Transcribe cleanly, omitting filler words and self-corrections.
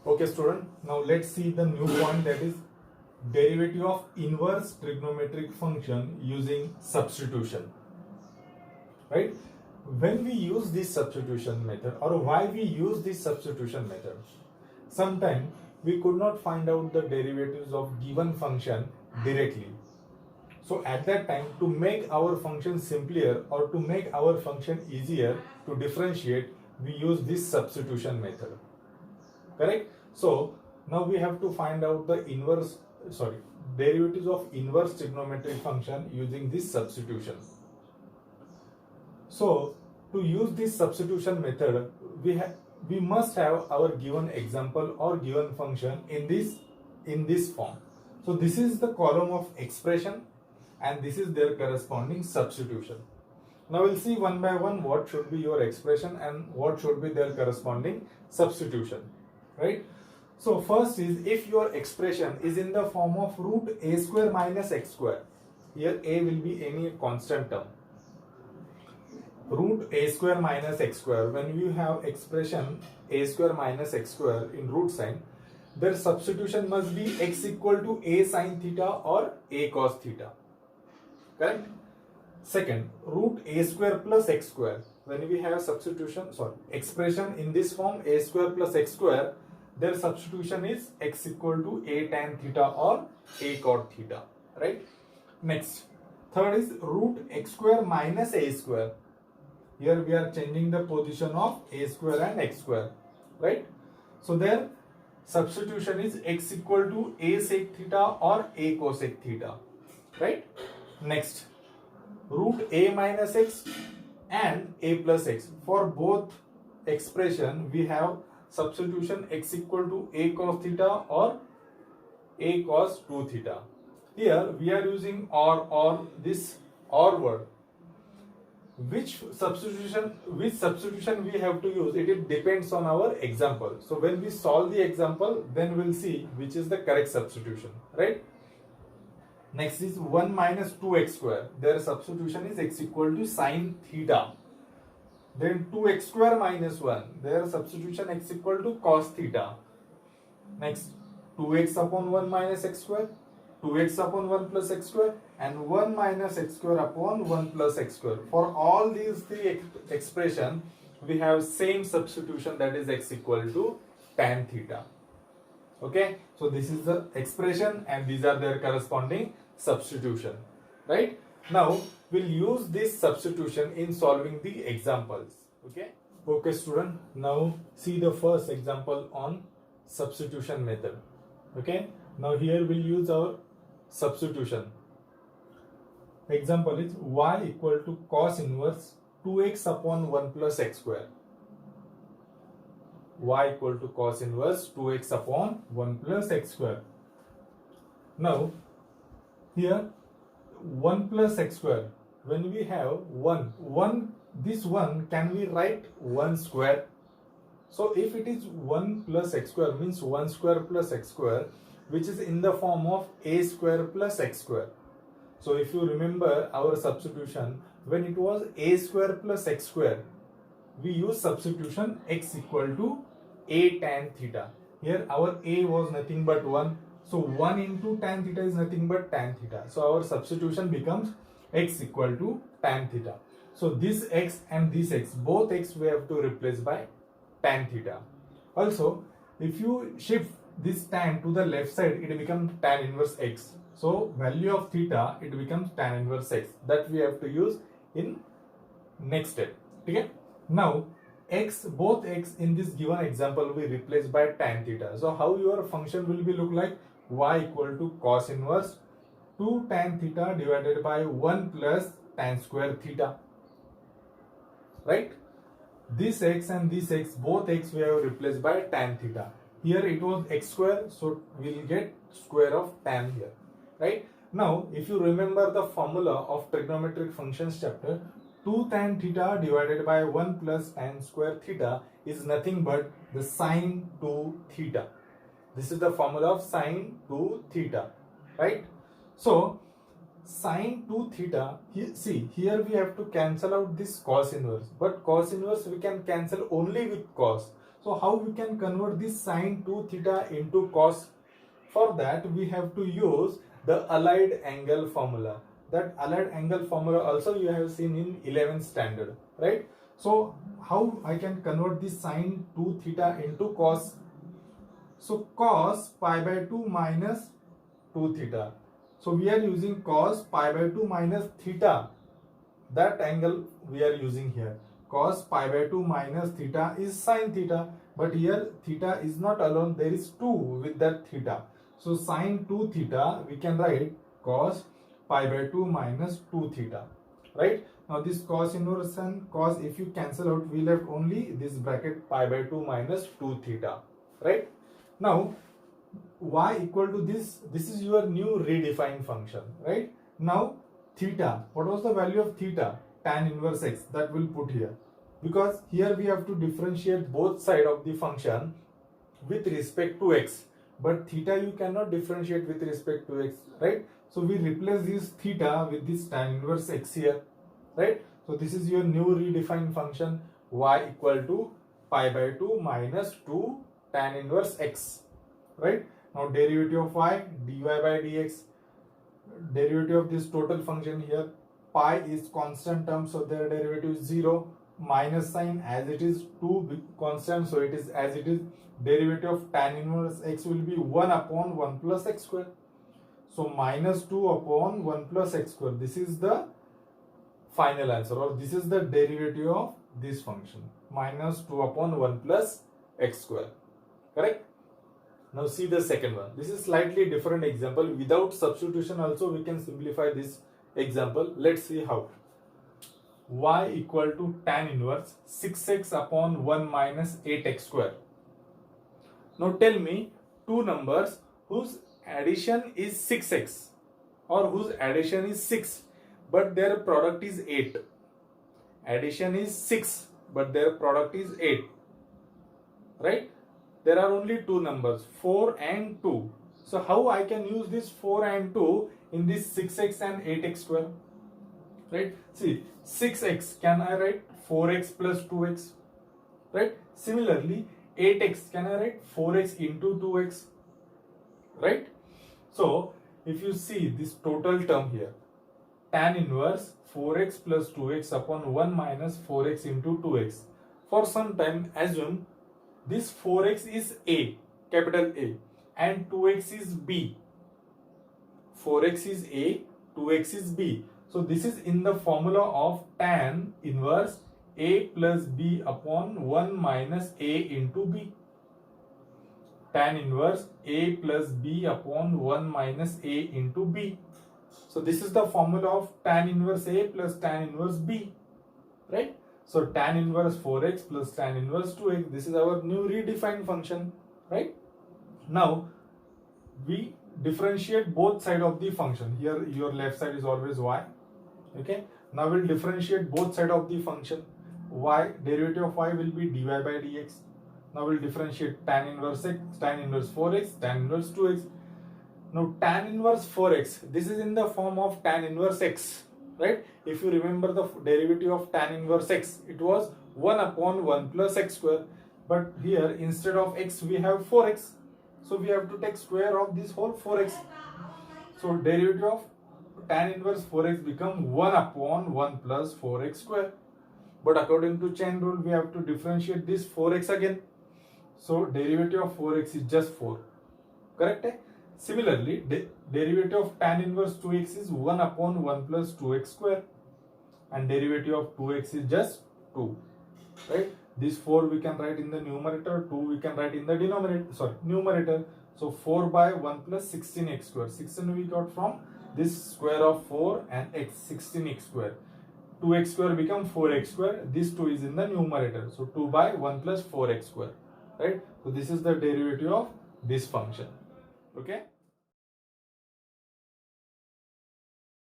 Okay student, now let's see the new point, that is derivative of inverse trigonometric function using substitution. Right? When we use this substitution method, or why we use this substitution method, sometimes we could not find out the derivatives of given function directly. So at that time, to make our function simpler or to make our function easier to differentiate, we use this substitution method. Correct? So now we have to find out the derivatives of inverse trigonometric function using this substitution. So to use this substitution method, we must have our given example or given function in this form. So this is the column of expression and this is their corresponding substitution. Now we'll see one by one what should be your expression and what should be their corresponding substitution. Right? So first is, if your expression is in the form of root a square minus x square, here a will be any constant term. Root a square minus x square, when you have expression a square minus x square in root sign, their substitution must be x equal to a sin theta or a cos theta. Correct? Second, root a square plus x square, when we have expression in this form a square plus x square, their substitution is x equal to a tan theta or a cot theta. Right? Next, third is root x square minus a square. Here we are changing the position of a square and x square. Right? So their substitution is x equal to a sec theta or a cosec theta. Right? Next, root a minus x and a plus x. For both expression, we have substitution x equal to a cos theta or a cos 2 theta. Here we are using or this or word. Which substitution we have to use, it depends on our example. So when we solve the example, then we'll see which is the correct substitution. Right? Next is 1 minus 2x square. Their substitution is x equal to sin theta. Then 2x square minus 1. Their substitution x equal to cos theta. Next, 2x upon 1 minus x square, 2x upon 1 plus x square, and 1 minus x square upon 1 plus x square. For all these three expressions, we have same substitution, that is x equal to tan theta. Okay, so this is the expression and these are their corresponding substitution. Right? Now we'll use this substitution in solving the examples. Okay student, now see the first example on substitution method. Okay, now here we'll use our substitution. Example is y equal to cos inverse 2x upon 1 plus x square. Y equal to cos inverse 2x upon 1 plus x square. Now here 1 plus x square, when we have 1, this 1 can we write 1 square? So if it is 1 plus x square, means 1 square plus x square, which is in the form of a square plus x square. So if you remember our substitution, when it was a square plus x square, we use substitution x equal to a tan theta. Here our a was nothing but 1. So 1 into tan theta is nothing but tan theta. So our substitution becomes x equal to tan theta. So this x and this x, both x we have to replace by tan theta. Also, if you shift this tan to the left side, it becomes tan inverse x. So value of theta, it becomes tan inverse x. That we have to use in next step. Okay? Now both x in this given example will be replaced by tan theta. So how your function will be look like? Y equal to cos inverse 2 tan theta divided by 1 plus tan square theta. Right? This x and this x, both x we have replaced by tan theta. Here it was x square, so we will get square of tan here. Right? Now if you remember the formula of trigonometric functions chapter, 2 tan theta divided by 1 plus tan square theta is nothing but the sin 2 theta. This is the formula of sin 2 theta. Right? So sin 2 theta, here we have to cancel out this cos inverse, but cos inverse we can cancel only with cos. So how we can convert this sine 2 theta into cos? For that we have to use the allied angle formula. That allied angle formula also you have seen in 11th standard, right? So how I can convert this sine 2 theta into cos? So cos pi by 2 minus 2 theta. So we are using cos pi by 2 minus theta. That angle we are using here. Cos pi by 2 minus theta is sine theta. But here theta is not alone. There is 2 with that theta. So sine 2 theta we can write cos pi by 2 minus 2 theta. Right? Now this cos inverse and cos, if you cancel out, we left only this bracket pi by 2 minus 2 theta. Right? Now y equal to this is your new redefined function, right? Now theta, what was the value of theta? Tan inverse x, that we'll put here, because here we have to differentiate both side of the function with respect to x, but theta you cannot differentiate with respect to x, right? So we replace this theta with this tan inverse x here, right? So this is your new redefined function, y equal to pi by 2 minus 2 tan inverse x, right? Now derivative of y, dy by dx, derivative of this total function here, pi is constant term, so their derivative is 0, minus sign as it is 2 constant, so it is as it is. Derivative of tan inverse x will be 1 upon 1 plus x square. So minus 2 upon 1 plus x square. This is the final answer, or this is the derivative of this function, minus 2 upon 1 plus x square. Correct? Now see the second one. This is slightly different example. Without substitution also we can simplify this example. Let's see how. Y equal to tan inverse 6x upon 1 minus 8x square. Now tell me two numbers whose addition is 6x or whose addition is 6 but their product is 8. Addition is 6 but their product is 8. Right? There are only two numbers, 4 and 2. So how I can use this 4 and 2 in this 6x and 8x square? Right? See, 6x can I write 4x plus 2x? Right? Similarly, 8x can I write 4x into 2x? Right? So, if you see this total term here, tan inverse 4x plus 2x upon 1 minus 4x into 2x. For some time, assume this 4x is A, capital A, and 2x is B. 4x is A, 2x is B. So this is in the formula of tan inverse A plus B upon 1 minus A into B. Tan inverse A plus B upon 1 minus A into B. So this is the formula of tan inverse A plus tan inverse B. Right? So tan inverse 4x plus tan inverse 2x, this is our new redefined function, right? Now, we differentiate both sides of the function. Here, your left side is always y, okay? Now, we'll differentiate both sides of the function. Y, derivative of y will be dy by dx. Now, we'll differentiate tan inverse x, tan inverse 4x, tan inverse 2x. Now, tan inverse 4x, this is in the form of tan inverse x. Right? If you remember the derivative of tan inverse x, it was 1 upon 1 plus x square. But here, instead of x, we have 4x. So we have to take square of this whole 4x. So derivative of tan inverse 4x become 1 upon 1 plus 4x square. But according to chain rule, we have to differentiate this 4x again. So derivative of 4x is just 4. Correct? Similarly, derivative of tan inverse 2x is 1 upon 1 plus 2x square, and derivative of 2x is just 2. Right? This 4 we can write in the numerator, 2 we can write in the numerator. So 4 by 1 plus 16x square. 16 we got from this square of 4 and x, 16x square. 2x square become 4x square. This 2 is in the numerator. So 2 by 1 plus 4x square. Right? So this is the derivative of this function. Okay.